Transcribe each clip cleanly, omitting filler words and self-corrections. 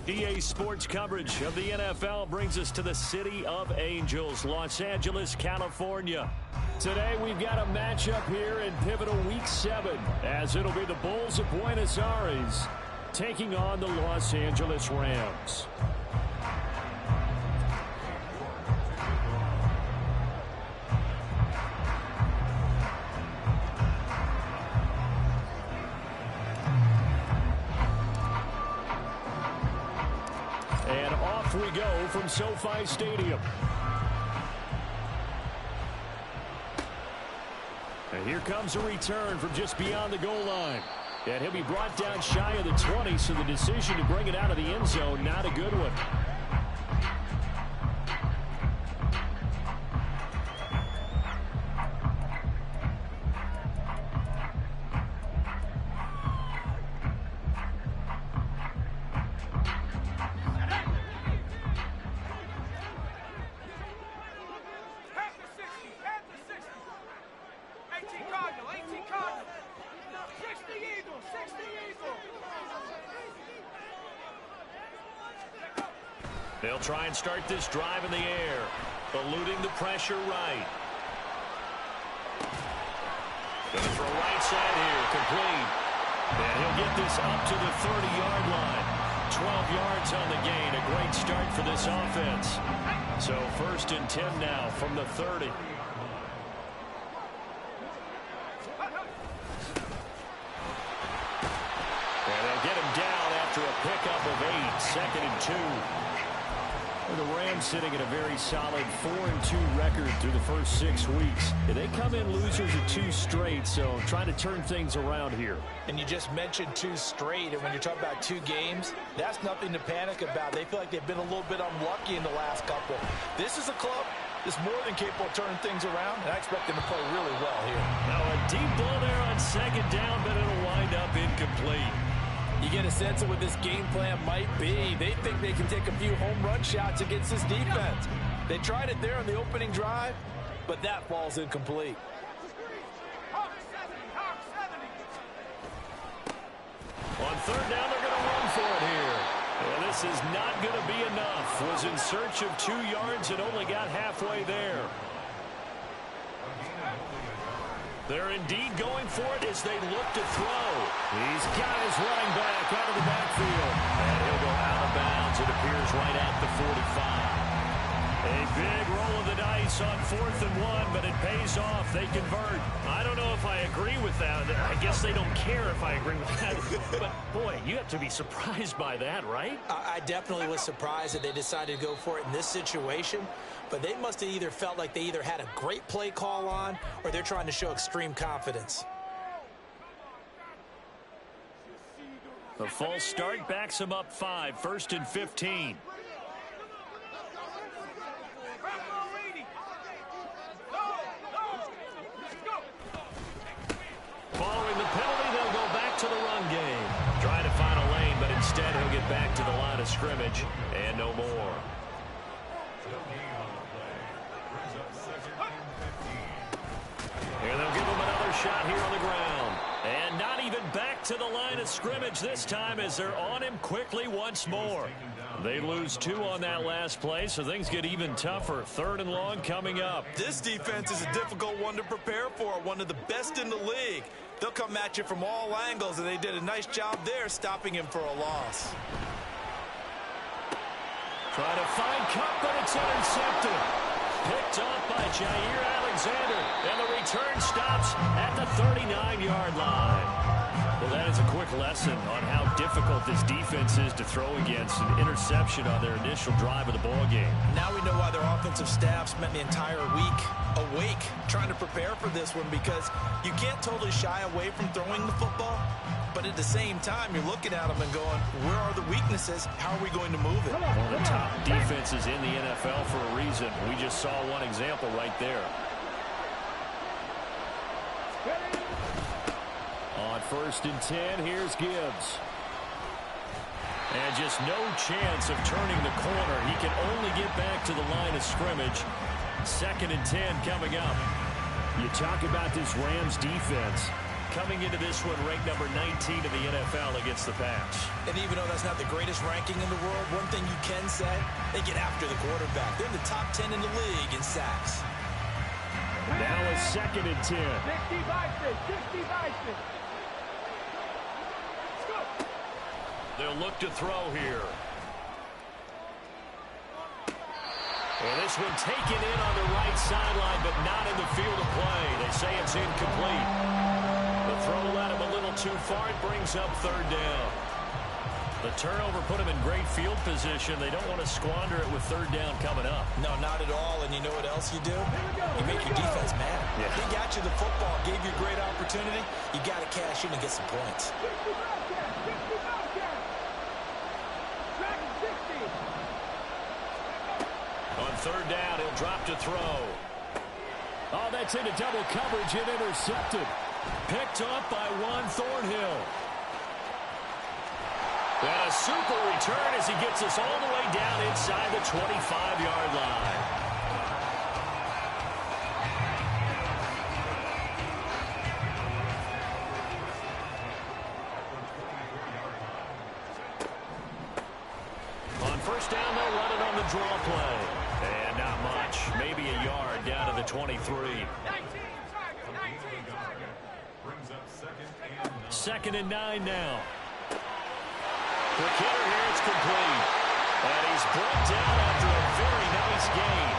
EA Sports coverage of the NFL brings us to the City of Angels, Los Angeles, California. Today we've got a matchup here in pivotal Week 7, as it'll be the Bulls of Buenos Aires taking on the Los Angeles Rams. And off we go from SoFi Stadium. And here comes a return from just beyond the goal line. And he'll be brought down shy of the 20, so the decision to bring it out of the end zone, not a good one. They'll try and start this drive in the air, eluding the pressure right. Going to throw right side here, complete. And he'll get this up to the 30-yard line. 12 yards on the gain, a great start for this offense. So 1st and 10 now from the 30. And they'll get him down after a pickup of 8, 2nd and 2. The Rams sitting at a very solid 4-2 record through the first 6 weeks. They come in losers of 2 straight, so trying to turn things around here. And you just mentioned 2 straight, and when you're talking about 2 games, that's nothing to panic about. They feel like they've been a little bit unlucky in the last couple. This is a club that's more than capable of turning things around, and I expect them to play really well here. Now a deep ball there on 2nd down, but it'll wind up incomplete. You get a sense of what this game plan might be. They think they can take a few home run shots against this defense. They tried it there on the opening drive, but that falls incomplete. On 3rd down, they're going to run for it here. And this is not going to be enough. Was in search of 2 yards and only got halfway there. They're indeed going for it as they look to throw. He's got his running back out of the backfield. And he'll go out of bounds, it appears, right at the 45. A big roll of the dice on 4th and 1, but it pays off. They convert. I don't know if I agree with that. I guess they don't care if I agree with that. But, boy, you have to be surprised by that, right? I definitely was surprised that they decided to go for it in this situation. But they must have either felt like they either had a great play call on or they're trying to show extreme confidence. The false start backs them up 5, 1st and 15. Following the penalty, they'll go back to the run game. Trying to find a lane, but instead he'll get back to the line of scrimmage and no more. Here they'll give him another shot here on the ground. And not even back to the line of scrimmage this time as they're on him quickly once more. They lose 2 on that last play, so things get even tougher. 3rd and long coming up. This defense is a difficult one to prepare for, one of the best in the league. They'll come at you from all angles, and they did a nice job there stopping him for a loss. Trying to find Kupp, but it's intercepted. Picked up by Jair Alexander, and the return stops at the 39-yard line. Well, that is a quick lesson on how difficult this defense is to throw against. An interception on their initial drive of the ballgame. Now we know why their offensive staff spent the entire week awake trying to prepare for this one, because you can't totally shy away from throwing the football, but at the same time, you're looking at them and going, where are the weaknesses? How are we going to move it? One of the top defenses in the NFL for a reason. We just saw one example right there. On 1st and 10, here's Gibbs. And just no chance of turning the corner. He can only get back to the line of scrimmage. 2nd and 10 coming up. You talk about this Rams defense. coming into this one ranked number 19 in the NFL against the pass. And even though that's not the greatest ranking in the world, one thing you can say, they get after the quarterback. They're in the top 10 in the league in sacks. Now a 2nd and 10. 60 Bison, 60 Bison. Let's go. They'll look to throw here. And this one taken in on the right sideline, but not in the field of play. They say it's incomplete. The throw led him a little too far. It brings up 3rd down. The turnover put him in great field position. They don't want to squander it with 3rd down coming up. No, not at all. And you know what else you do? You make your defense mad. Yeah. They got you the football, gave you a great opportunity. You got to cash in and get some points. 60 Bobcats. Dragon 60. On 3rd down, he'll drop to throw. Oh, that's into double coverage and intercepted. Picked up by Juan Thornhill. And a super return as he gets us all the way down inside the 25-yard line. On 1st down, they'll run it on the draw play. And not much. Maybe a yard down to the 23. 2nd and 9 now. For Kittle here, it's complete. And he's brought down after a very nice gain.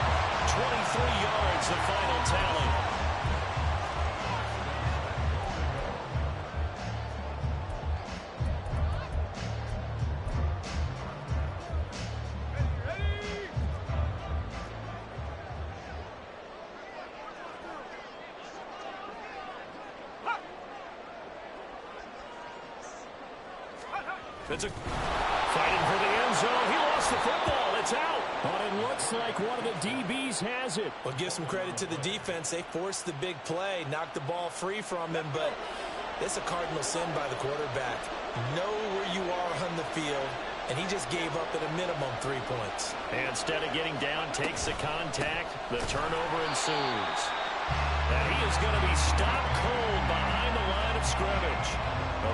23 yards, the final tally. It's a fighting for the end zone. He lost the football. It's out. But it looks like one of the DBs has it. Well, give some credit to the defense. They forced the big play, knocked the ball free from him, but it's a cardinal sin by the quarterback. Know where you are on the field, and he just gave up at a minimum 3 points. And instead of getting down, takes the contact. The turnover ensues. And he is going to be stopped cold behind the line of scrimmage.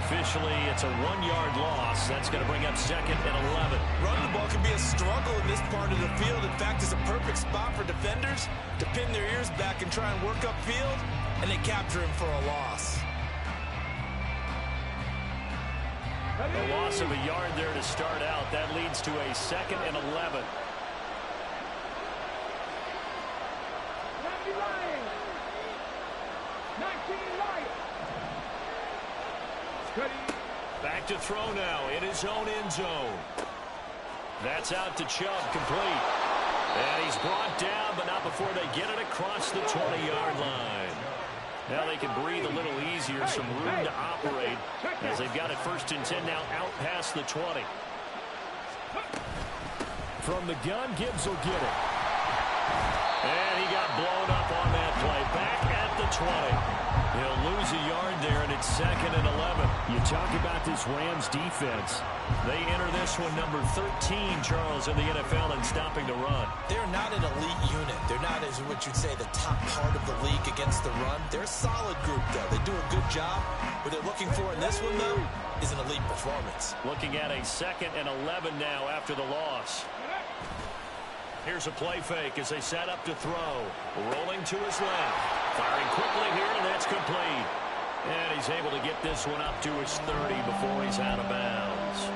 Officially, it's a 1-yard loss. That's going to bring up 2nd and 11. Running the ball can be a struggle in this part of the field. In fact, it's a perfect spot for defenders to pin their ears back and try and work upfield, and they capture him for a loss. A loss of a yard there to start out. That leads to a 2nd and 11. Back to throw now in his own end zone. That's out to Chubb, complete. And he's brought down, but not before they get it across the 20-yard line. Now they can breathe a little easier, some room to operate as they've got it 1st and 10 now out past the 20. From the gun, Gibbs will get it. And he got blown up on that play. Back at the 20. He'll lose a yard there, and it's 2nd and 11. You talk about this Rams defense. They enter this one number 13, Charles, in the NFL in stopping the run. They're not an elite unit. They're not, as what you'd say, the top part of the league against the run. They're a solid group, though. They do a good job. What they're looking for in this one, though, is an elite performance. Looking at a 2nd and 11 now after the loss. Here's a play fake as they set up to throw. Rolling to his left. Firing quickly here, and that's complete. And he's able to get this one up to his 30 before he's out of bounds.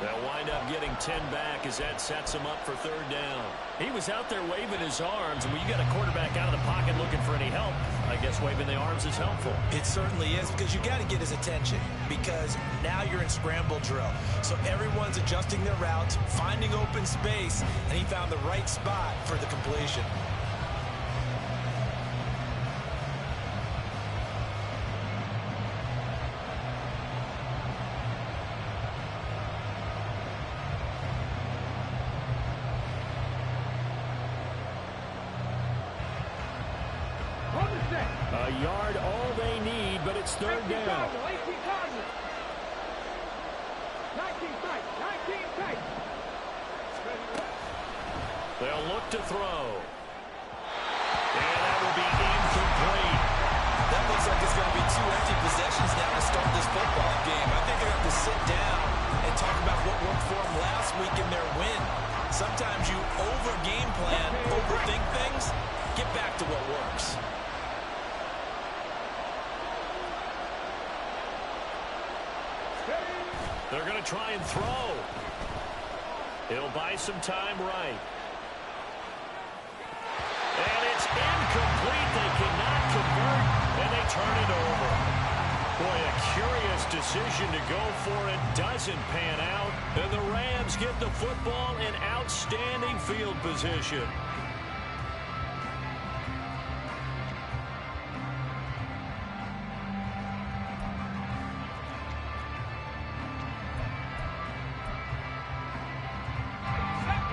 They'll wind up getting 10 back as that sets him up for 3rd down. He was out there waving his arms, and when you got a quarterback out of the pocket looking for any help, I guess waving the arms is helpful. It certainly is, because you got to get his attention, because now you're in scramble drill. So everyone's adjusting their routes, finding open space, and he found the right spot for the completion. A yard, all they need, but it's 3rd down. 19 tight. They'll look to throw. And that will be incomplete. That looks like it's going to be 2 empty possessions They're going to try and throw. He'll buy some time right. And it's incomplete. They cannot convert, and they turn it over. Boy, a curious decision to go for it. Doesn't pan out. And the Rams get the football in outstanding field position.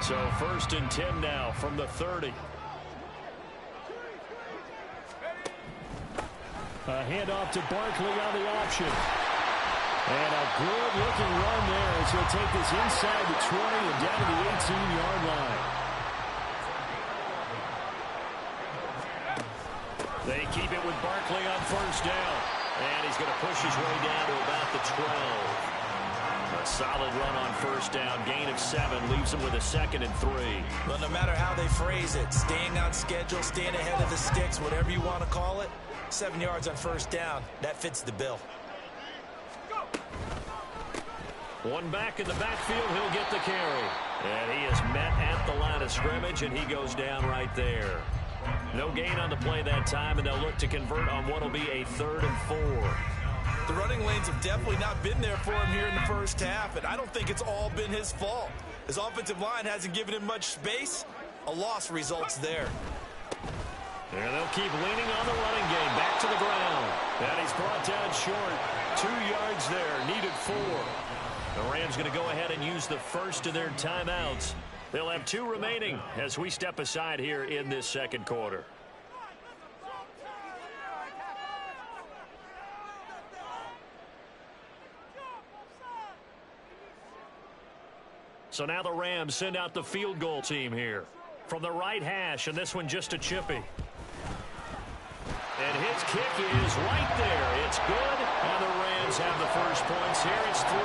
So 1st and 10 now from the 30. A handoff to Barkley on the option. And a good-looking run there as he'll take this inside the 20 and down to the 18-yard line. They keep it with Barkley on 1st down. And he's going to push his way down to about the 12. A solid run on 1st down. Gain of 7 leaves him with a 2nd and 3. Well, no matter how they phrase it, staying on schedule, staying ahead of the sticks, whatever you want to call it, 7 yards on 1st down, that fits the bill. One back in the backfield, he'll get the carry. And he is met at the line of scrimmage, and he goes down right there. No gain on the play that time, and they'll look to convert on what will be a 3rd and 4. The running lanes have definitely not been there for him here in the 1st half, and I don't think it's all been his fault. His offensive line hasn't given him much space. A loss results there. And they'll keep leaning on the running game. Back to the ground. And he's brought down short. 2 yards there. Needed 4. The Rams going to go ahead and use the first of their timeouts. They'll have 2 remaining as we step aside here in this 2nd quarter. So now the Rams send out the field goal team here. From the right hash, and this one just a chippy. And his kick is right there. It's good, and the Rams have the first points here. It's 3-0.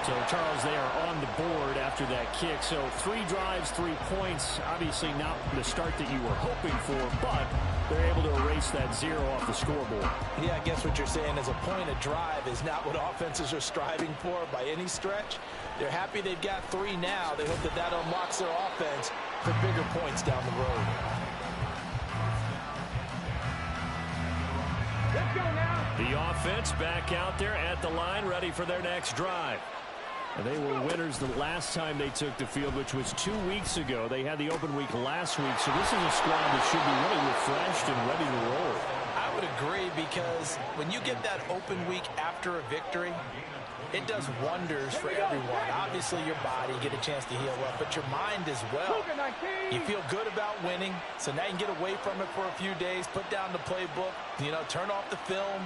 So, Charles, they are on the board after that kick. So 3 drives, 3 points. Obviously not the start that you were hoping for, but they're able to erase that 0 off the scoreboard. Yeah, I guess what you're saying is a point of drive is not what offenses are striving for by any stretch. They're happy they've got 3 now. They hope that that unlocks their offense for bigger points down the road. Let's go now. The offense back out there at the line, ready for their next drive. And they were winners the last time they took the field, which was 2 weeks ago. They had the open week last week, so this is a squad that should be really refreshed and ready to roll. I would agree, because when you get that open week after a victory, it does wonders for everyone. Obviously, your body, get a chance to heal up, but your mind as well. You feel good about winning, so now you can get away from it for a few days, put down the playbook, turn off the film.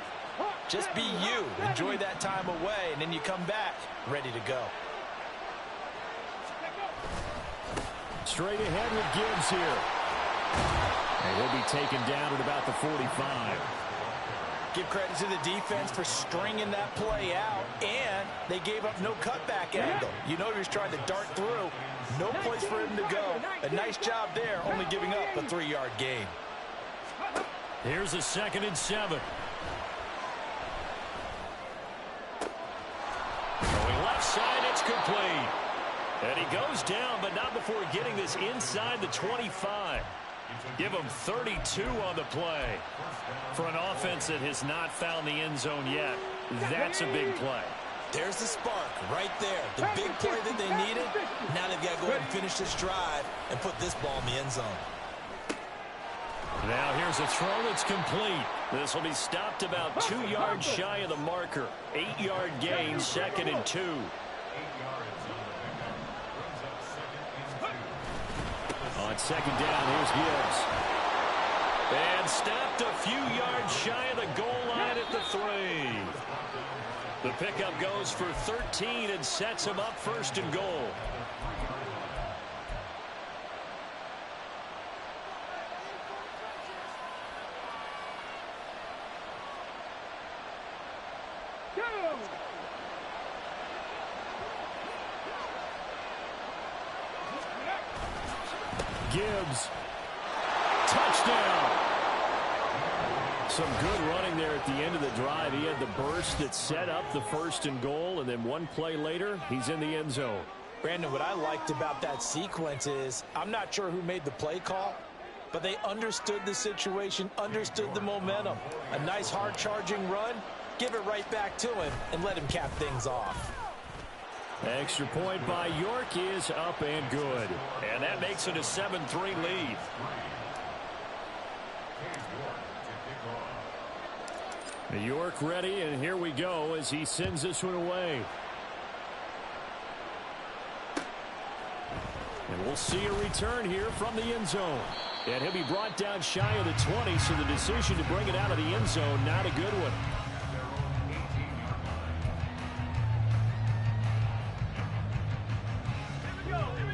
Just be you. Enjoy that time away, and then you come back ready to go. Straight ahead with Gibbs here. And he'll be taken down at about the 45. Give credit to the defense for stringing that play out, and they gave up no cutback angle. He was trying to dart through. No place for him to go. A nice job there, only giving up a 3-yard gain. Here's a 2nd and 7. Going left side, it's complete. And he goes down, but not before getting this inside the 25. Give him 32 on the play. For an offense that has not found the end zone yet, that's a big play. There's the spark right there. The big play that they needed. Now they've got to go ahead and finish this drive and put this ball in the end zone. Now here's a throw that's complete. This will be stopped about 2 yards shy of the marker. 8-yard gain, 2nd and 2. On 2nd down, here's Gibbs. And stopped a few yards shy of the goal line at the 3. The pickup goes for 13 and sets him up 1st and goal. Gibbs. Touchdown. Some good running there at the end of the drive. He had the burst that set up the 1st and goal, and then one play later, he's in the end zone. Brandon, what I liked about that sequence is I'm not sure who made the play call, but they understood the situation, understood the momentum. A nice hard-charging run, give it right back to him, and let him cap things off. Extra point by York is up and good. And that makes it a 7-3 lead. York ready, and here we go as he sends this one away. And we'll see a return here from the end zone. And he'll be brought down shy of the 20, so the decision to bring it out of the end zone, not a good one.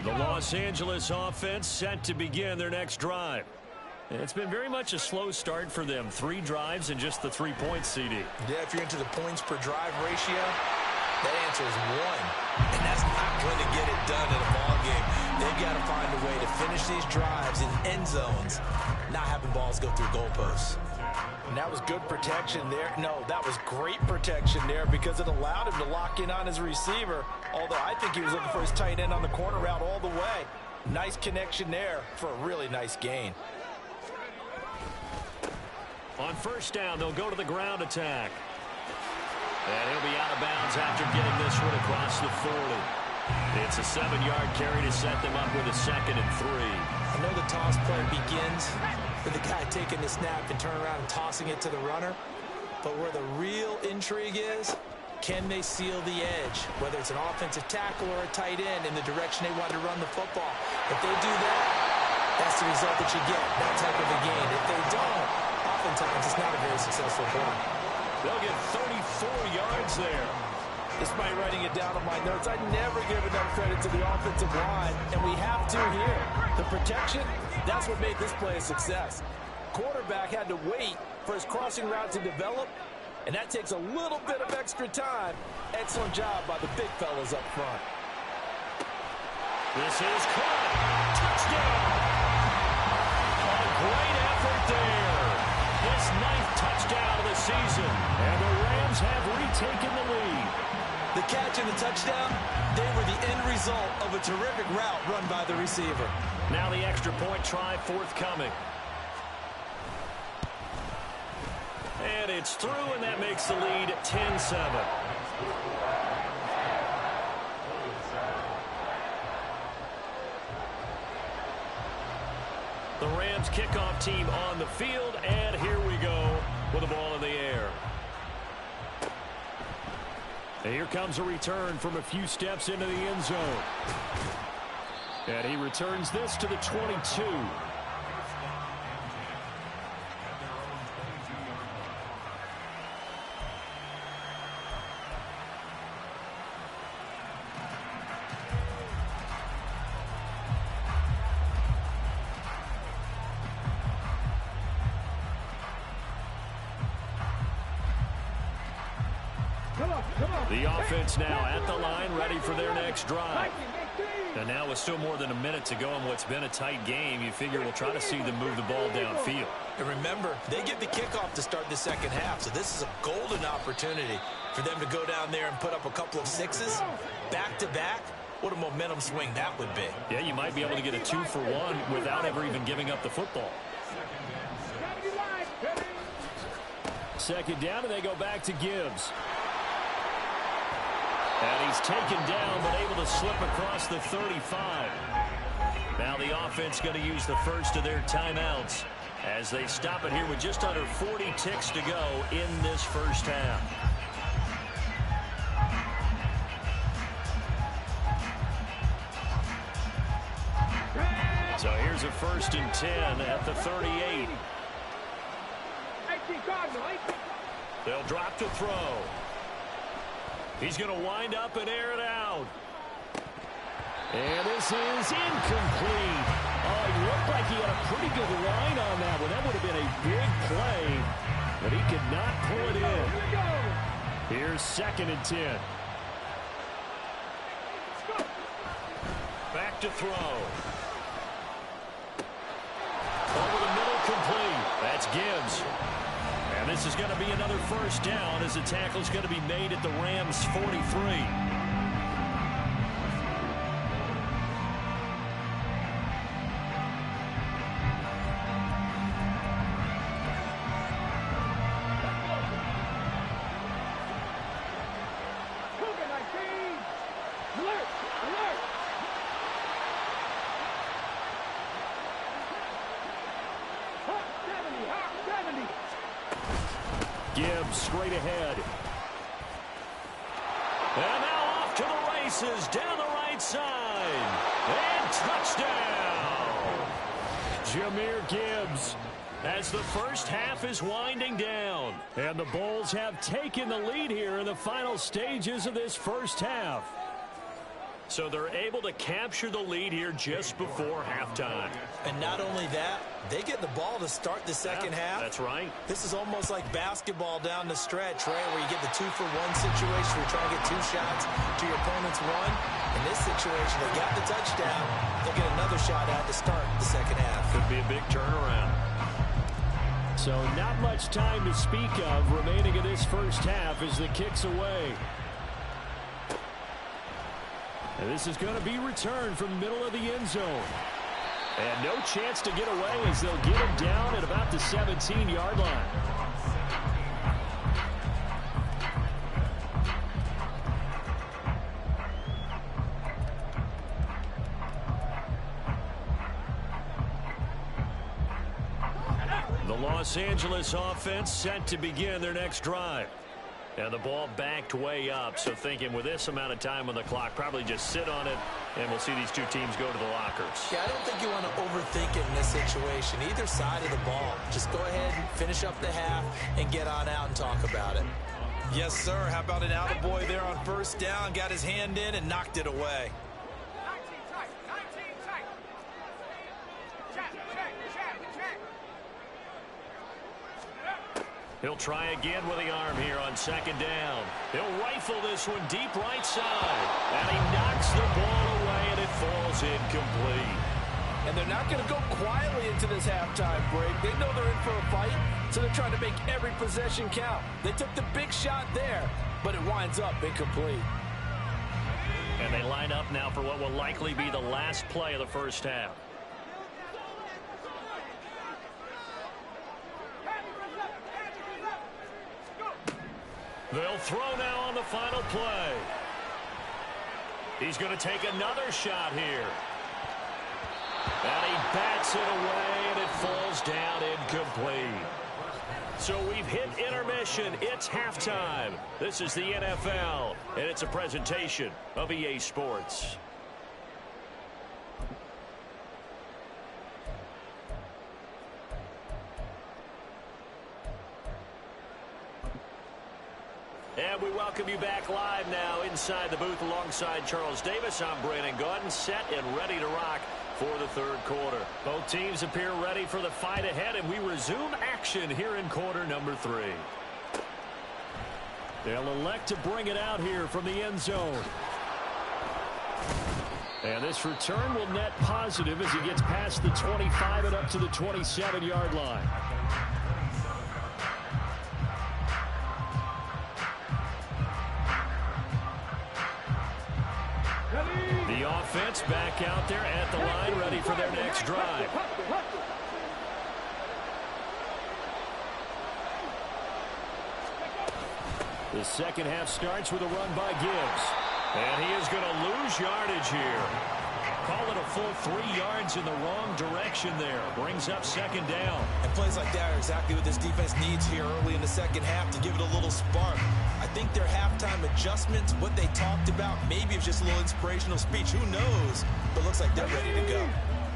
The Los Angeles offense set to begin their next drive. It's been very much a slow start for them. 3 drives and just the 3 points, CD. Yeah, if you're into the points per drive ratio, that answer is 1. And that's not going to get it done in a ball game. They've got to find a way to finish these drives in end zones, not having balls go through goalposts. And that was good protection there. No, that was great protection there because it allowed him to lock in on his receiver, although I think he was looking for his tight end on the corner route all the way. Nice connection there for a really nice gain. On 1st down, they'll go to the ground attack. And he'll be out of bounds after getting this one across the 40. It's a 7-yard carry to set them up with a 2nd and 3. I know the toss play begins with the guy taking the snap and turning around and tossing it to the runner. But where the real intrigue is, can they seal the edge, whether it's an offensive tackle or a tight end in the direction they want to run the football? If they do that, that's the result that you get, that type of a gain. If they don't, oftentimes it's not a very successful play. They'll get 34 yards there. Despite writing it down on my notes, I never give enough credit to the offensive line, and we have to here. The protection, that's what made this play a success. Quarterback had to wait for his crossing route to develop, and that takes a little bit of extra time. Excellent job by the big fellas up front. This is caught. Touchdown. A great effort there. His 9th touchdown of the season. And the Rams have retaken the lead. The catch and the touchdown, they were the end result of a terrific route run by the receiver. Now the extra point try forthcoming. And it's through, and that makes the lead 10-7. The Rams kickoff team on the field, and here we go with the ball in the air. And here comes a return from a few steps into the end zone. And he returns this to the 22. The offense now at the line, ready for their next drive. And now with still more than a minute to go in what's been a tight game, you figure we'll try to see them move the ball downfield. And remember, they get the kickoff to start the second half, so this is a golden opportunity for them to go down there and put up a couple of 6s back-to-back. What a momentum swing that would be. Yeah, you might be able to get a 2-for-1 without ever even giving up the football. 2nd down, and they go back to Gibbs. And he's taken down, but able to slip across the 35. Now the offense going to use the first of their timeouts as they stop it here with just under 40 ticks to go in this first half. So here's a 1st and 10 at the 38. They'll drop to throw. He's going to wind up and air it out. And this is incomplete. Oh, he looked like he had a pretty good line on that one. That would have been a big play, but he could not pull it in. Here's 2nd and 10. Back to throw. Over the middle, complete. That's Gibbs. And this is going to be another first down as the tackle is going to be made at the Rams' 43. Gibbs straight ahead. And now off to the races down the right side. And touchdown. Jahmyr Gibbs as the first half is winding down. And the Bulls have taken the lead here in the final stages of this first half. So they're able to capture the lead here just before halftime. And not only that, they get the ball to start the second half. That's right. This is almost like basketball down the stretch, right, where you get the 2-for-1 situation where you try to get 2 shots to your opponent's 1. In this situation, they got the touchdown. They'll get another shot at to start the second half. Could be a big turnaround. So not much time to speak of remaining in this first half as the kick's away. And this is going to be returned from the middle of the end zone. And no chance to get away as they'll get him down at about the 17-yard line. The Los Angeles offense set to begin their next drive. And the ball backed way up, so thinking with this amount of time on the clock, probably just sit on it, and we'll see these two teams go to the lockers. Yeah, I don't think you want to overthink it in this situation, either side of the ball. Just go ahead and finish up the half and get on out and talk about it. Yes, sir. How about an attaboy there on first down? Got his hand in and knocked it away. 19 tight. 19 tight. Check. He'll try again with the arm here on second down. He'll rifle this one deep right side. And he knocks the ball away, and it falls incomplete. And they're not going to go quietly into this halftime break. They know they're in for a fight, so they're trying to make every possession count. They took the big shot there, but it winds up incomplete. And they line up now for what will likely be the last play of the first half. They'll throw now on the final play. He's going to take another shot here. And he bats it away, and it falls down incomplete. So we've hit intermission. It's halftime. This is the NFL, and it's a presentation of EA Sports. And we welcome you back live now inside the booth alongside Charles Davis. I'm Brandon Gaudin, set and ready to rock for the third quarter. Both teams appear ready for the fight ahead, and we resume action here in quarter number 3. They'll elect to bring it out here from the end zone. And this return will net positive as he gets past the 25 and up to the 27-yard line. The offense back out there at the line, ready for their next drive. The second half starts with a run by Gibbs. And he is going to lose yardage here. Call it a full 3 yards in the wrong direction there. Brings up second down. And plays like that are exactly what this defense needs here early in the second half to give it a little spark. I think their halftime adjustments, what they talked about, maybe it's just a little inspirational speech. Who knows? But looks like they're ready to go.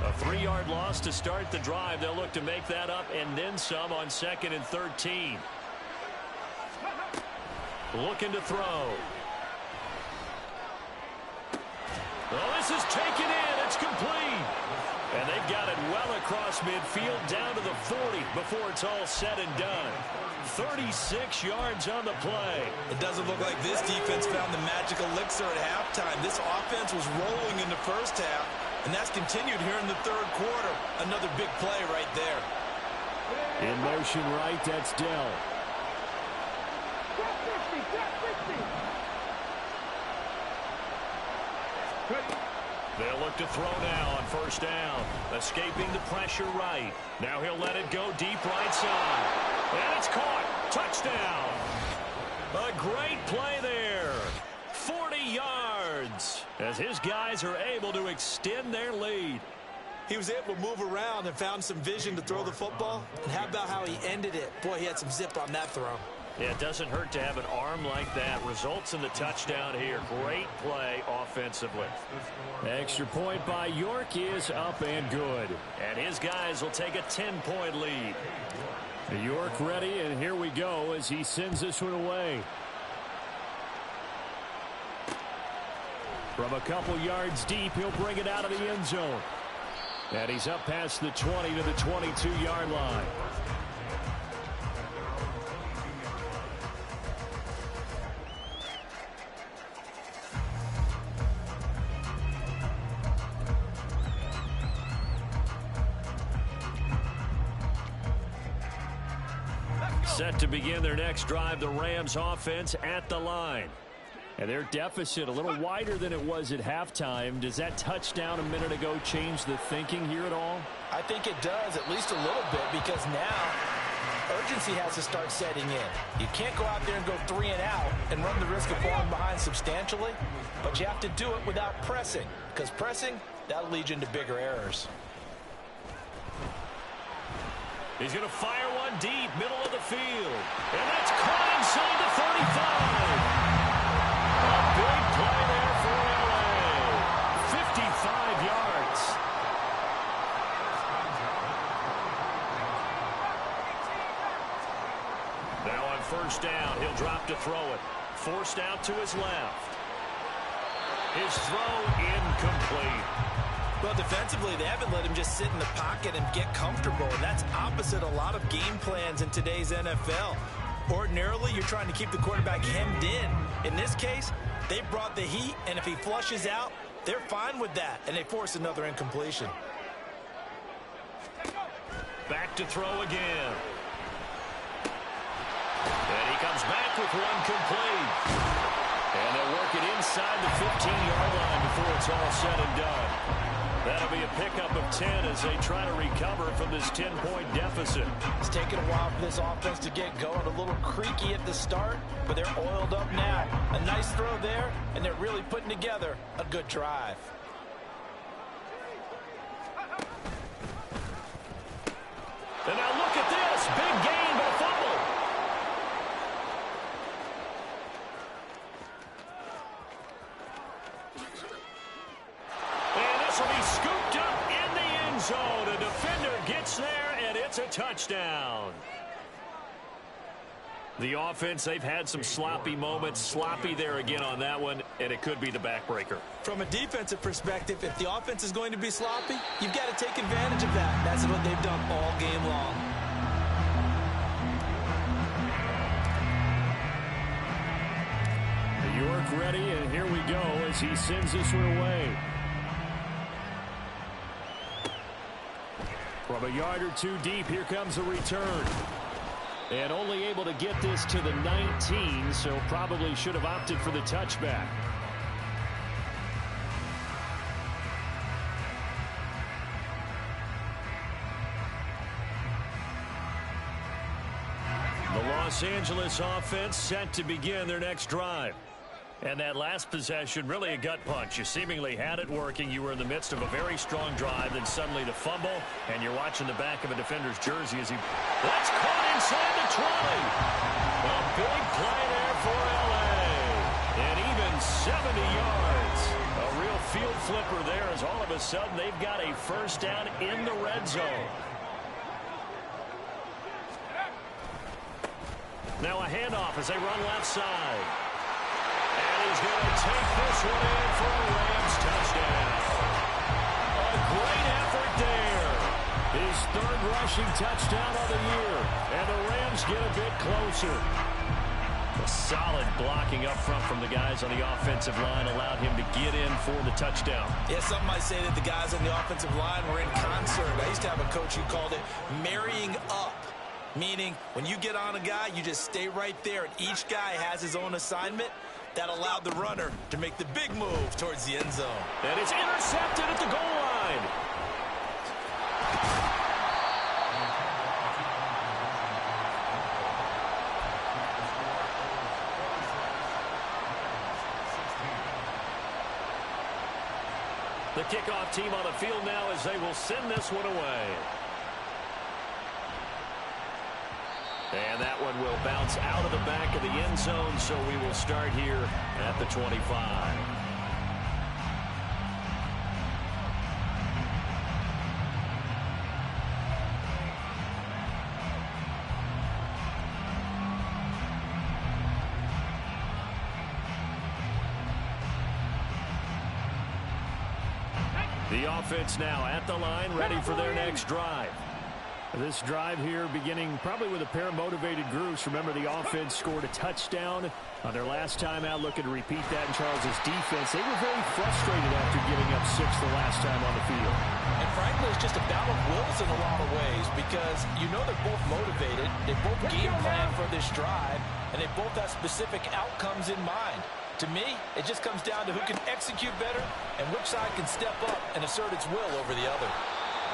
A 3-yard loss to start the drive. They'll look to make that up and then some on 2nd and 13. Looking to throw. Oh, this is taken in. It's complete. And they've got it well across midfield down to the 40 before it's all said and done. 36 yards on the play. It doesn't look like this defense found the magical elixir at halftime. This offense was rolling in the first half, and that's continued here in the third quarter. Another big play right there. In motion right, that's Dell. They'll look to throw now on first down. Escaping the pressure right. Now he'll let it go deep right side. And it's caught. Touchdown. A great play there. 40 yards as his guys are able to extend their lead. He was able to move around and found some vision to throw the football. And how about how he ended it? Boy, he had some zip on that throw. Yeah, it doesn't hurt to have an arm like that. Results in the touchdown here. Great play offensively. Extra point by York is up and good. And his guys will take a 10-point lead. York ready, and here we go as he sends this one away. From a couple yards deep, he'll bring it out of the end zone. And he's up past the 20 to the 22-yard line. Set to begin their next drive, the Rams offense at the line. And their deficit a little wider than it was at halftime. Does that touchdown a minute ago change the thinking here at all? I think it does, at least a little bit, because now urgency has to start setting in. You can't go out there and go 3 and out and run the risk of falling behind substantially, but you have to do it without pressing, because pressing, that'll lead you into bigger errors. He's going to fire one deep, middle of the field. And that's caught inside the 35. A big play there for LA. 55 yards. Now on first down, he'll drop to throw it. Forced out to his left. His throw incomplete. Well, defensively, they haven't let him just sit in the pocket and get comfortable, and that's opposite a lot of game plans in today's NFL. Ordinarily, you're trying to keep the quarterback hemmed in. In this case, they brought the heat, and if he flushes out, they're fine with that, and they force another incompletion. Back to throw again. And he comes back with one complete. And they'll work it inside the 15-yard line before it's all said and done. That'll be a pickup of 10 as they try to recover from this 10-point deficit. It's taken a while for this offense to get going. A little creaky at the start, but they're oiled up now. A nice throw there, and they're really putting together a good drive. And now look at this. Big gain, but a fumble. And this will be scooped up in the end zone. A defender gets there, and it's a touchdown. The offense, they've had some sloppy moments. Sloppy there again on that one, and it could be the backbreaker. From a defensive perspective, if the offense is going to be sloppy, you've got to take advantage of that. That's what they've done all game long. York ready, and here we go as he sends this one away. From a yard or two deep, here comes a return. And only able to get this to the 19, so probably should have opted for the touchback. The Los Angeles offense set to begin their next drive. And that last possession, really a gut punch. You seemingly had it working. You were in the midst of a very strong drive, then suddenly the fumble, and you're watching the back of a defender's jersey as he... That's caught inside the 20. A big play there for L.A. And even 70 yards. A real field flipper there as all of a sudden they've got a first down in the red zone. Now a handoff as they run left side. And he's going to take this one in for a Rams touchdown. A great effort there. His third rushing touchdown of the year. And the Rams get a bit closer. A solid blocking up front from the guys on the offensive line allowed him to get in for the touchdown. Yeah, some might say that the guys on the offensive line were in concert. I used to have a coach who called it marrying up. Meaning, when you get on a guy, you just stay right there, and each guy has his own assignment. That allowed the runner to make the big move towards the end zone. And it's intercepted at the goal line. The kickoff team on the field now as they will send this one away. And that one will bounce out of the back of the end zone, so we will start here at the 25. The offense now at the line, ready for their next drive. This drive here beginning probably with a pair of motivated groups. Remember, the offense scored a touchdown on their last time out, looking to repeat that in Charles's defense. They were very frustrated after giving up 6 the last time on the field. And frankly, it's just a battle of wills in a lot of ways because you know they're both motivated. They both game plan for this drive, and they both have specific outcomes in mind. To me, it just comes down to who can execute better and which side can step up and assert its will over the other.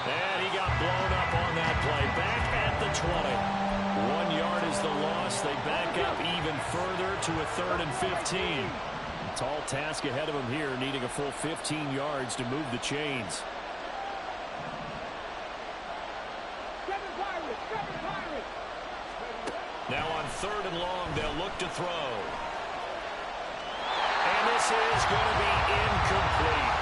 And he got blown up on that play. Back at the 20. 1 yard is the loss. They back up even further to a 3rd and 15. A tall task ahead of them here, needing a full 15 yards to move the chains. Now on 3rd and long, they'll look to throw. And this is going to be incomplete.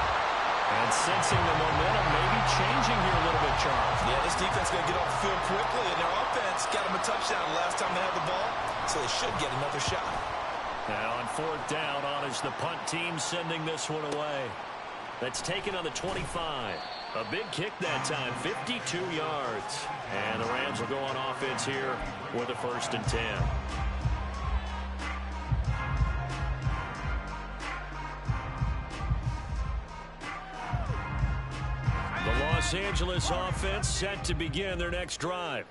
And sensing the momentum maybe changing here a little bit, Charles. Yeah, this defense is going to get off the field quickly, and their offense got them a touchdown last time they had the ball, so they should get another shot. Now on 4th down, on is the punt team sending this one away. That's taken on the 25. A big kick that time, 52 yards. And the Rams will go on offense here with a 1st and 10. Los Angeles offense set to begin their next drive.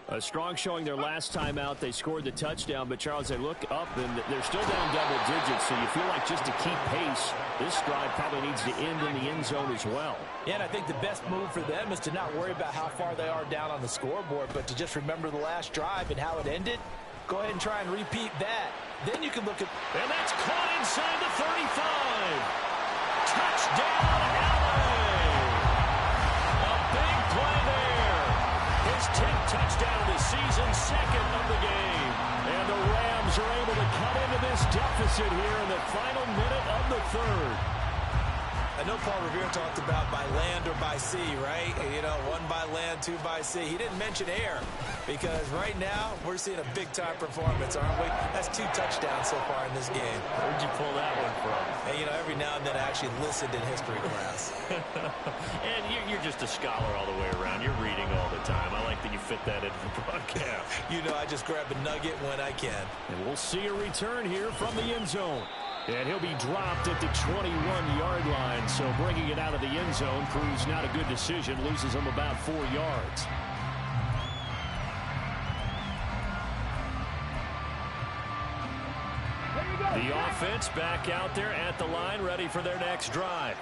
A strong showing their last time out. They scored the touchdown, but Charles, they look up and they're still down double digits, so you feel like just to keep pace, this drive probably needs to end in the end zone as well. Yeah, and I think the best move for them is to not worry about how far they are down on the scoreboard, but to just remember the last drive and how it ended. Go ahead and try and repeat that. Then you can look at... And that's caught inside the 35. Touchdown, LA! Big play there. His 10th touchdown of the season, 2nd of the game. And the Rams are able to cut into this deficit here in the final minute of the 3rd. I know Paul Revere talked about by land or by sea, right? You know, 1 by land, 2 by sea. He didn't mention air because right now we're seeing a big-time performance, aren't we? That's 2 touchdowns so far in this game. Where'd you pull that one from? And, you know, every now and then I actually listened in history class. And you're just a scholar all the way around. You're reading all the time. I like that you fit that into the broadcast. You know, I just grab a nugget when I can. And we'll see a return here from the end zone. And he'll be dropped at the 21-yard line, so bringing it out of the end zone proves not a good decision, loses him about 4 yards. The offense back out there at the line, ready for their next drive.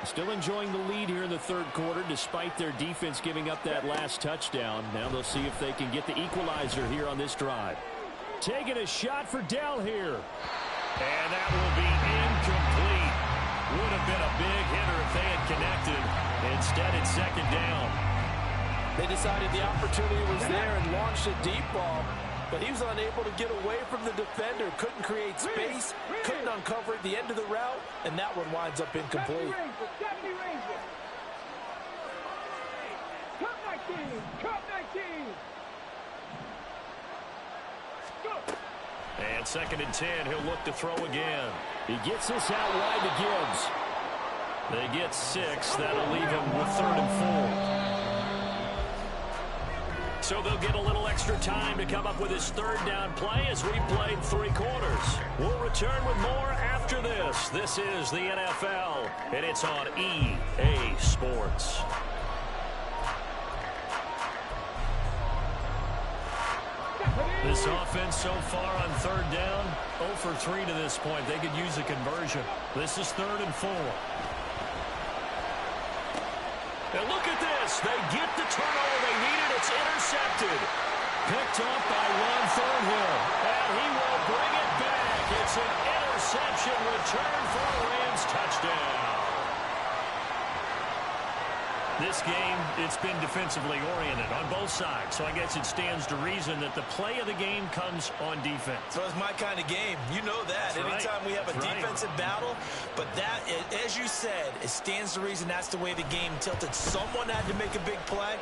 Still enjoying the lead here in the 3rd quarter, despite their defense giving up that last touchdown. Now they'll see if they can get the equalizer here on this drive. Taking a shot for Dell here. And that will be incomplete. Would have been a big hitter if they had connected. Instead, it's 2nd down. They decided the opportunity was there and launched a deep ball, but he was unable to get away from the defender, couldn't create space, couldn't uncover at the end of the route, and that one winds up incomplete. And 2nd and 10, he'll look to throw again. He gets this out wide to Gibbs. They get 6. That'll leave him with 3rd and 4. So they'll get a little extra time to come up with his 3rd down play as we played 3 quarters. We'll return with more after this. This is the NFL, and it's on EA Sports. This offense so far on third down, 0 for 3 to this point. They could use a conversion. This is 3rd and 4. And look at this. They get the turnover they needed. It's intercepted. Picked up by Ron Thornhill. And he will bring it back. It's an interception return for a Rams touchdown. This game, it's been defensively oriented on both sides, so I guess it stands to reason that the play of the game comes on defense. So it's my kind of game. You know that. That's Anytime we have a right. defensive battle, but that, as you said, it stands to reason that's the way the game tilted. Someone had to make a big play,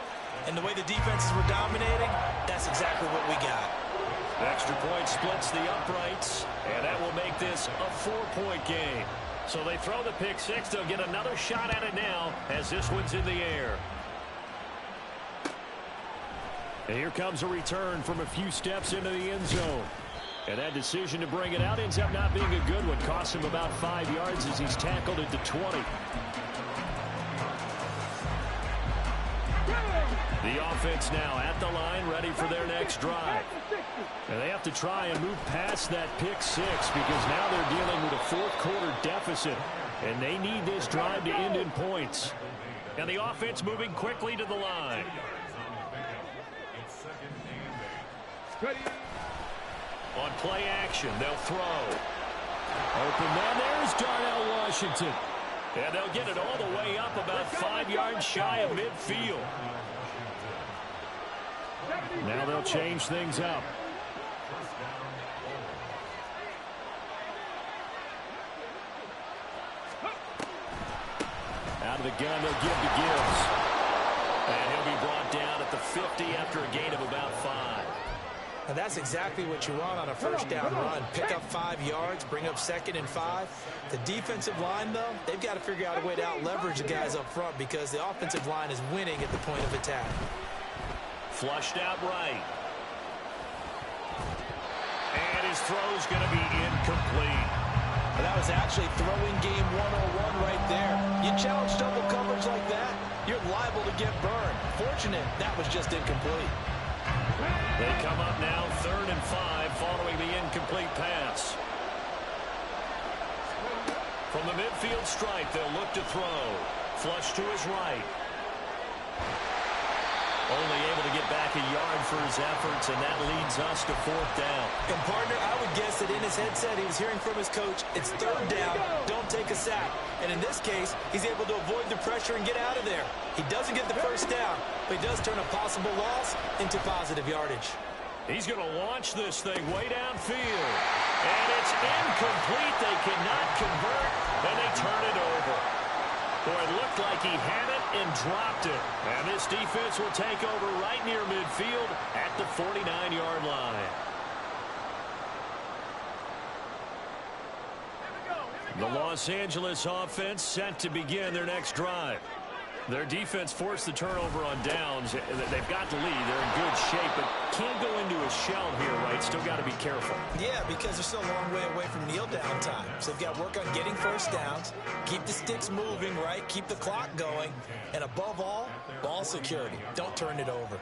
and the way the defenses were dominating, that's exactly what we got. Extra point splits the uprights, and that will make this a 4-point game. So they throw the pick six. They'll get another shot at it now as this one's in the air. And here comes a return from a few steps into the end zone. And that decision to bring it out ends up not being a good one. Costs him about 5 yards as he's tackled at the 20. The offense now at the line, ready for their next drive. And they have to try and move past that pick six because now they're dealing with a fourth-quarter deficit. And they need this drive to end in points. And the offense moving quickly to the line. On play action, they'll throw. Open man, there's Darnell Washington. And they'll get it all the way up about 5 yards shy of midfield. Now they'll change things up. Out of the gun, they'll give to Gibbs. And he'll be brought down at the 50 after a gain of about 5. And that's exactly what you want on a first down run. Pick up 5 yards, bring up 2nd and 5. The defensive line, though, they've got to figure out a way to out-leverage the guys up front because the offensive line is winning at the point of attack. Flushed out right. And his throw's going to be incomplete. But that was actually throwing game 101 right there. You challenge double coverage like that, you're liable to get burned. Fortunate, that was just incomplete. They come up now 3rd and 5 following the incomplete pass. From the midfield stripe, they'll look to throw. Flush to his right. Only able to get back a yard for his efforts, and that leads us to 4th down. And, partner, I would guess that in his headset he was hearing from his coach, it's 3rd down, don't take a sack. And in this case, he's able to avoid the pressure and get out of there. He doesn't get the first down, but he does turn a possible loss into positive yardage. He's going to launch this thing way downfield. And it's incomplete. They cannot convert, and they turn it over. Boy, it looked like he had it and dropped it. And this defense will take over right near midfield at the 49-yard line. The Los Angeles offense set to begin their next drive. Their defense forced the turnover on downs. They've got the lead. They're in good shape, but can't go into a shell here, right? Still got to be careful. Yeah, because they're still a long way away from kneel down time. So they've got to work on getting first downs, keep the sticks moving, right? Keep the clock going. And above all, ball security. Don't turn it over.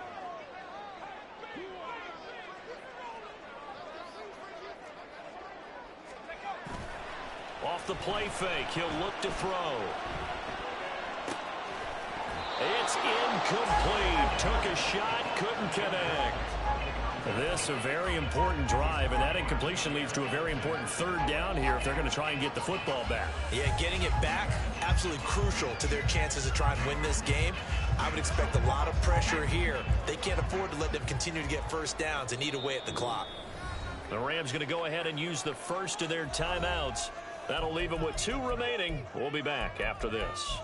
Off the play fake, he'll look to throw. It's incomplete. Took a shot, couldn't connect. This a very important drive, and that incompletion leads to a very important 3rd down here if they're going to try and get the football back. Yeah, getting it back, absolutely crucial to their chances to try and win this game. I would expect a lot of pressure here. They can't afford to let them continue to get first downs and eat away at the clock. The Rams going to go ahead and use the first of their timeouts. That'll leave them with 2 remaining. We'll be back after this.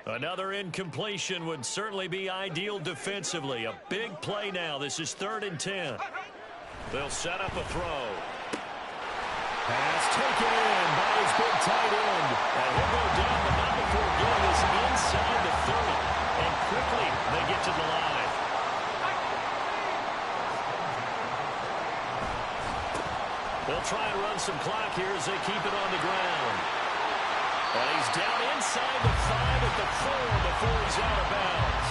Another incompletion would certainly be ideal defensively. A big play now. This is 3rd and 10. They'll set up a throw. Pass taken in by his big tight end. And he'll go down, but not before getting us inside the 30. And quickly they get to the line. They'll try and run some clock here as they keep it on the ground. And he's down inside the 5 at the 4 before he's out of bounds.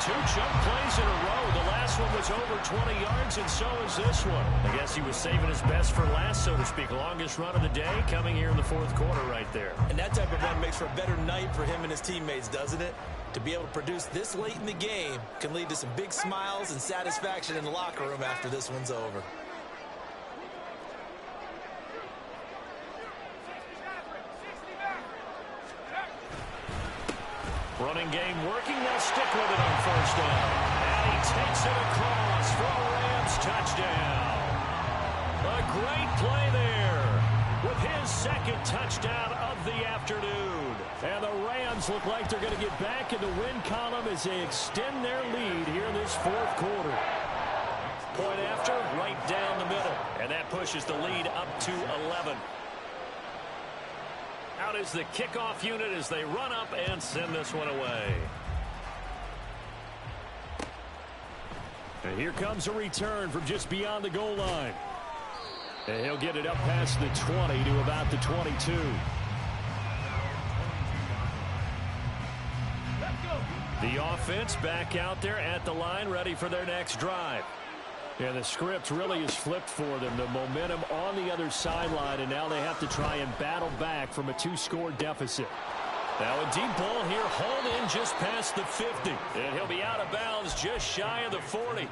2 jump plays in a row. The last one was over 20 yards, and so is this one. I guess he was saving his best for last, so to speak. Longest run of the day coming here in the 4th quarter right there. And that type of run makes for a better night for him and his teammates, doesn't it? To be able to produce this late in the game can lead to some big smiles and satisfaction in the locker room after this one's over. Running game working. They'll stick with it on 1st down. And he takes it across for a Rams touchdown. A great play there with his 2nd touchdown of the afternoon. And the Rams look like they're going to get back in the win column as they extend their lead here in this 4th quarter. Point after, right down the middle. And that pushes the lead up to 11. Out is the kickoff unit as they run up and send this one away. And here comes a return from just beyond the goal line. And he'll get it up past the 20 to about the 22. The offense back out there at the line, ready for their next drive. Yeah, the script really is flipped for them. The momentum on the other sideline, and now they have to try and battle back from a 2-score deficit. Now a deep ball here, hauled in just past the 50. And he'll be out of bounds just shy of the 40.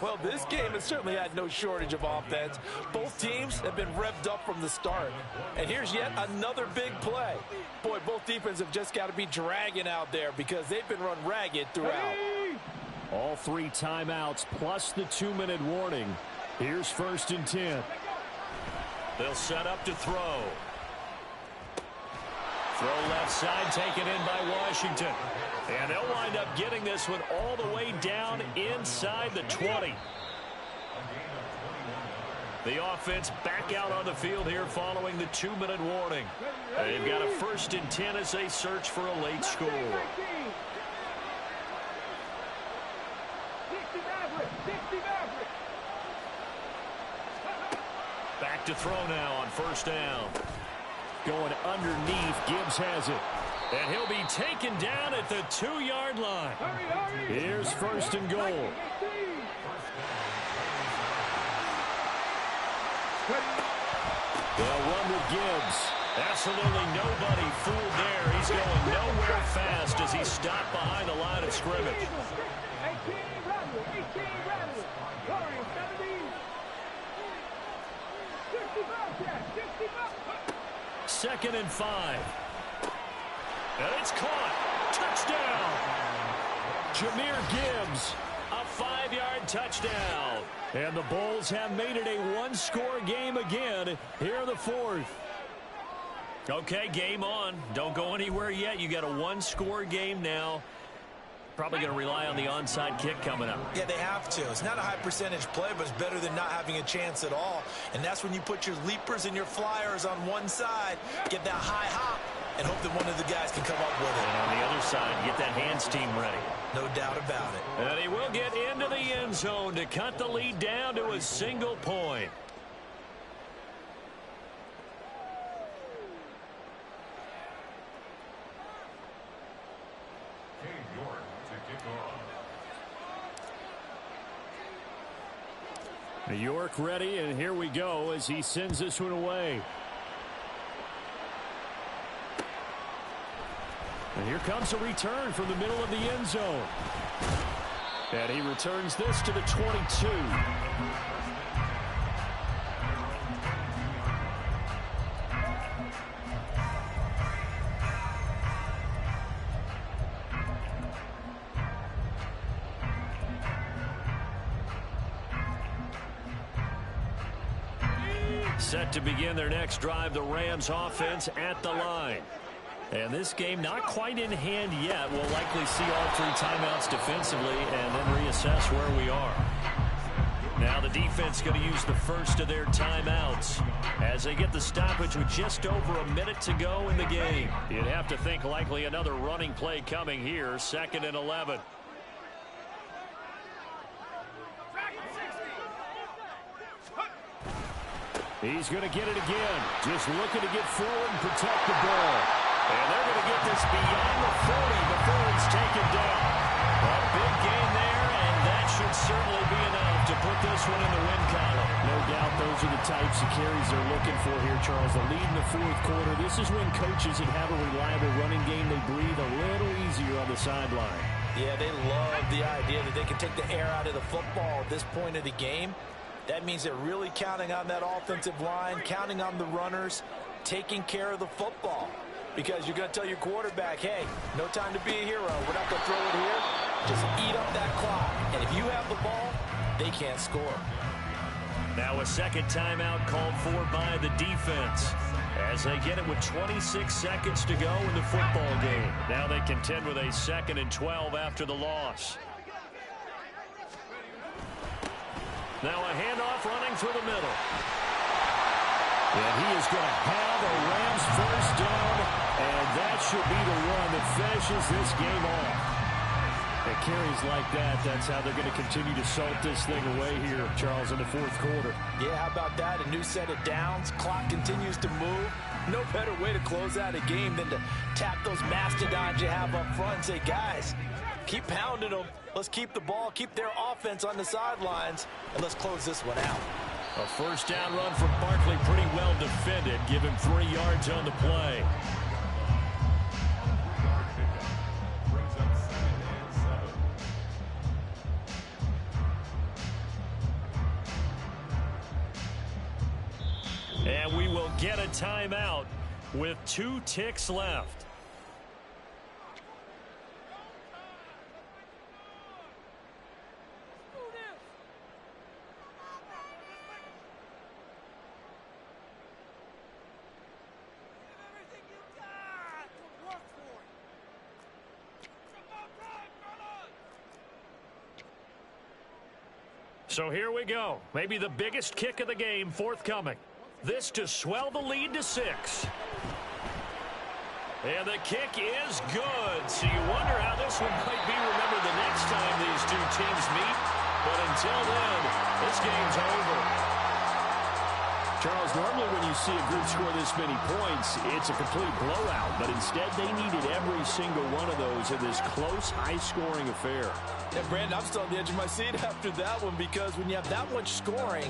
Well, this game has certainly had no shortage of offense. Both teams have been revved up from the start. And here's yet another big play. Boy, both defenses have just got to be dragging out there because they've been run ragged throughout. All 3 timeouts plus the 2-minute warning. Here's 1st and 10. They'll set up to throw. Throw left side, taken in by Washington. And they'll wind up getting this one all the way down inside the 20. The offense back out on the field here following the 2-minute warning. They've got a 1st and 10 as they search for a late score. Back to throw now on 1st down. Going underneath, Gibbs has it. And he'll be taken down at the 2-yard line. Here's 1st and goal. They'll run with Gibbs. Absolutely nobody fooled there. He's going nowhere fast as he's stopped behind the line of scrimmage. 2nd and 5. And it's caught. Touchdown. Jahmyr Gibbs. A 5-yard touchdown. And the Bulls have made it a 1-score game again here in the 4th. Okay, game on. Don't go anywhere yet. You got a 1-score game now. Probably going to rely on the onside kick coming up. Yeah, they have to. It's not a high percentage play, but it's better than not having a chance at all. And that's when you put your leapers and your flyers on one side, get that high hop, and hope that one of the guys can come up with it. And on the other side, get that hands team ready. No doubt about it. And he will get into the end zone to cut the lead down to a single point. New York ready, and here we go as he sends this one away. And here comes a return from the middle of the end zone. And he returns this to the 22. Set to begin their next drive, the Rams offense at the line. And this game not quite in hand yet. We'll likely see all 3 timeouts defensively and then reassess where we are. Now the defense going to use the first of their timeouts as they get the stoppage with just over a minute to go in the game. You'd have to think likely another running play coming here, 2nd and 11. He's going to get it again. Just looking to get forward and protect the ball. And they're going to get this beyond the 40 before it's taken down. A big gain there, and that should certainly be enough to put this one in the win column. No doubt those are the types of carries they're looking for here, Charles. The lead in the fourth quarter. This is when coaches that have a reliable running game, they breathe a little easier on the sideline. Yeah, they love the idea that they can take the air out of the football at this point of the game. That means they're really counting on that offensive line, counting on the runners, taking care of the football. Because you're going to tell your quarterback, hey, no time to be a hero. We're not going to throw it here. Just eat up that clock. And if you have the ball, they can't score. Now a second timeout called for by the defense as they get it with 26 seconds to go in the football game. Now they contend with a 2nd and 12 after the loss. Now a handoff running through the middle. And he is going to have a Rams first down, and that should be the one that finishes this game off. At carries like that, that's how they're going to continue to salt this thing away here, Charles, in the fourth quarter. Yeah, how about that? A new set of downs. Clock continues to move. No better way to close out a game than to tap those mastodons you have up front and say, guys, keep pounding them. Let's keep the ball, keep their offense on the sidelines, and let's close this one out. A first down run from Barkley, pretty well defended. Give him 3 yards on the play. And we will get a timeout with 2 ticks left. So here we go. Maybe the biggest kick of the game forthcoming. This to swell the lead to 6. And the kick is good. So you wonder how this one might be remembered the next time these two teams meet. But until then, this game's over. Charles, normally when you see a group score this many points, it's a complete blowout. But instead, they needed every single one of those in this close, high-scoring affair. And Brandon, I'm still on the edge of my seat after that one, because when you have that much scoring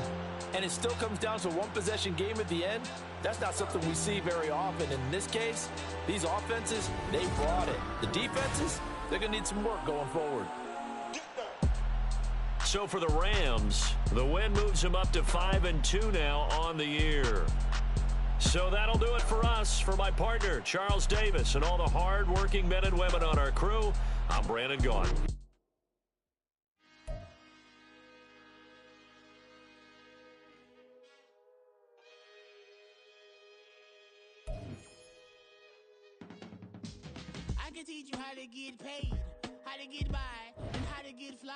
and it still comes down to a one-possession game at the end, that's not something we see very often. In this case, these offenses, they brought it. The defenses, they're going to need some work going forward. So for the Rams, the win moves them up to 5-2 now on the year. So that'll do it for us. For my partner, Charles Davis, and all the hard-working men and women on our crew, I'm Brandon Gaudin. I can teach you how to get paid, how to get by, and how to get fly.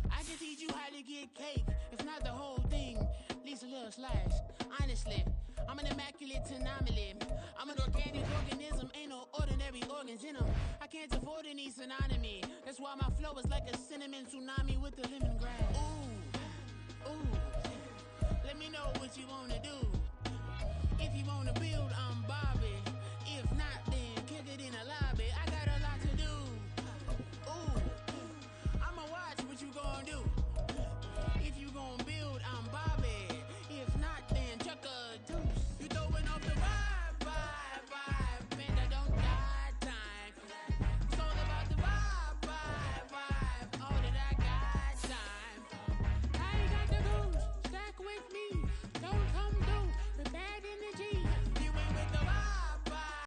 I can teach you how to get cake, if not the whole thing, at least a little slice. Honestly, I'm an immaculate anomaly. I'm an organic organism, ain't no ordinary organs in them. I can't afford any synonymy. That's why my flow is like a cinnamon tsunami with the lemongrass. Ooh, ooh, let me know what you wanna do.